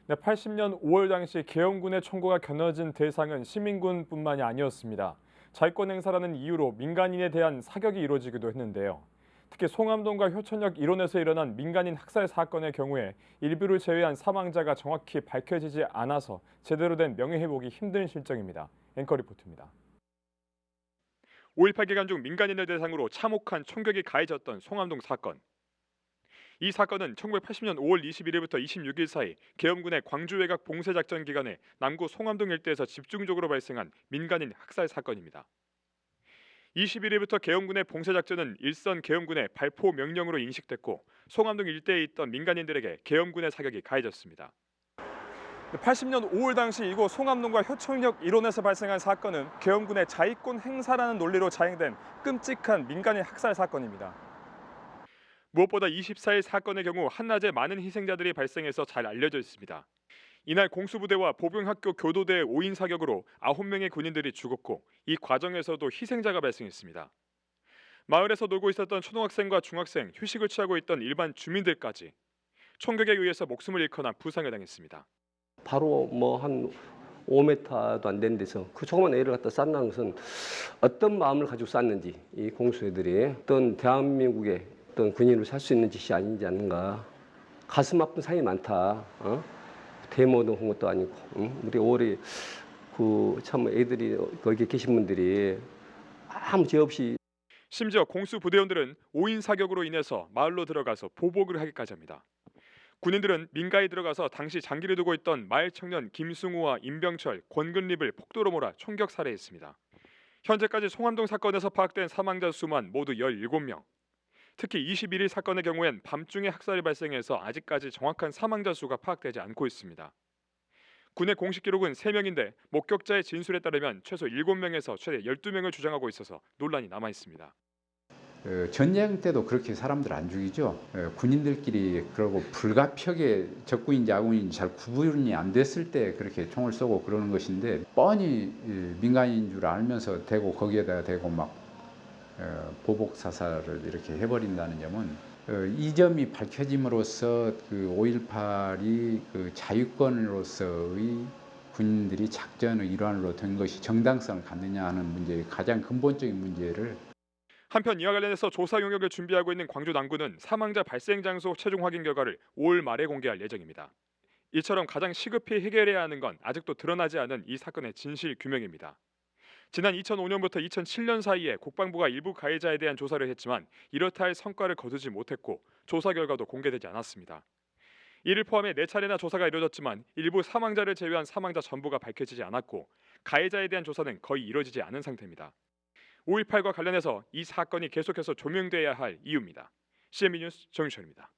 네, 80년 5월 당시 계엄군의 총구가 겨눠진 대상은 시민군뿐만이 아니었습니다. 자위권 행사라는 이유로 민간인에 대한 사격이 이루어지기도 했는데요. 특히 송암동과 효천역 일원에서 일어난 민간인 학살 사건의 경우에 일부를 제외한 사망자가 정확히 밝혀지지 않아서 제대로 된 명예회복이 힘든 실정입니다. 앵커 리포트입니다. 5.18 기간 중 민간인을 대상으로 참혹한 총격이 가해졌던 송암동 사건. 이 사건은 1980년 5월 21일부터 26일 사이 계엄군의 광주 외곽 봉쇄 작전 기간에 남구 송암동 일대에서 집중적으로 발생한 민간인 학살 사건입니다. 21일부터 계엄군의 봉쇄 작전은 일선 계엄군의 발포 명령으로 인식됐고 송암동 일대에 있던 민간인들에게 계엄군의 사격이 가해졌습니다. 80년 5월 당시 이곳 송암동과 효청역 일원에서 발생한 사건은 계엄군의 자위권 행사라는 논리로 자행된 끔찍한 민간인 학살 사건입니다. 무엇보다 24일 사건의 경우 한낮에 많은 희생자들이 발생해서 잘 알려져 있습니다. 이날 공수부대와 보병학교 교도대 5인 사격으로 9명의 군인들이 죽었고 이 과정에서도 희생자가 발생했습니다. 마을에서 놀고 있었던 초등학생과 중학생, 휴식을 취하고 있던 일반 주민들까지 총격에 의해서 목숨을 잃거나 부상을 당했습니다. 바로 뭐 한 5m도 안 되는 데서 그 조그만 애를 갖다 쐈다는 것은 어떤 마음을 가지고 쐈는지, 이 공수애들이 어떤 대한민국의 어떤 군인으로 살 수 있는 짓이 아니지 않는가. 가슴 아픈 상이 많다. 데모도 한 것도 아니고, 우리 올해 그 참 애들이 거기 계신 분들이 아무 죄 없이. 심지어 공수부대원들은 5인 사격으로 인해서 마을로 들어가서 보복을 하기까지 합니다. 군인들은 민가에 들어가서 당시 장기를 두고 있던 마을 청년 김승우와 임병철, 권근립을 폭도로 몰아 총격 살해했습니다. 현재까지 송암동 사건에서 파악된 사망자 수만 모두 17명. 특히 21일 사건의 경우엔 밤중에 학살이 발생해서 아직까지 정확한 사망자 수가 파악되지 않고 있습니다. 군의 공식 기록은 3명인데 목격자의 진술에 따르면 최소 7명에서 최대 12명을 주장하고 있어서 논란이 남아 있습니다. 전쟁 때도 그렇게 사람들 안 죽이죠. 군인들끼리 그러고 불가피하게 적군인지 아군인지 잘 구분이 안 됐을 때 그렇게 총을 쏘고 그러는 것인데 뻔히 민간인 줄 알면서 대고 거기에다가 대고 막 보복 사살을 이렇게 해버린다는 점은 이 점이 밝혀짐으로써 그 5.18이 그 자유권으로서의 군인들이 작전의 일환으로 된 것이 정당성을 갖느냐 하는 문제의 가장 근본적인 문제를. 한편 이와 관련해서 조사 용역을 준비하고 있는 광주 남구는 사망자 발생 장소 최종 확인 결과를 5월 말에 공개할 예정입니다. 이처럼 가장 시급히 해결해야 하는 건 아직도 드러나지 않은 이 사건의 진실 규명입니다. 지난 2005년부터 2007년 사이에 국방부가 일부 가해자에 대한 조사를 했지만 이렇다 할 성과를 거두지 못했고 조사 결과도 공개되지 않았습니다. 이를 포함해 4차례나 조사가 이루어졌지만 일부 사망자를 제외한 사망자 전부가 밝혀지지 않았고 가해자에 대한 조사는 거의 이루어지지 않은 상태입니다. 5.18과 관련해서 이 사건이 계속해서 조명돼야 할 이유입니다. CNB 뉴스 정유철입니다.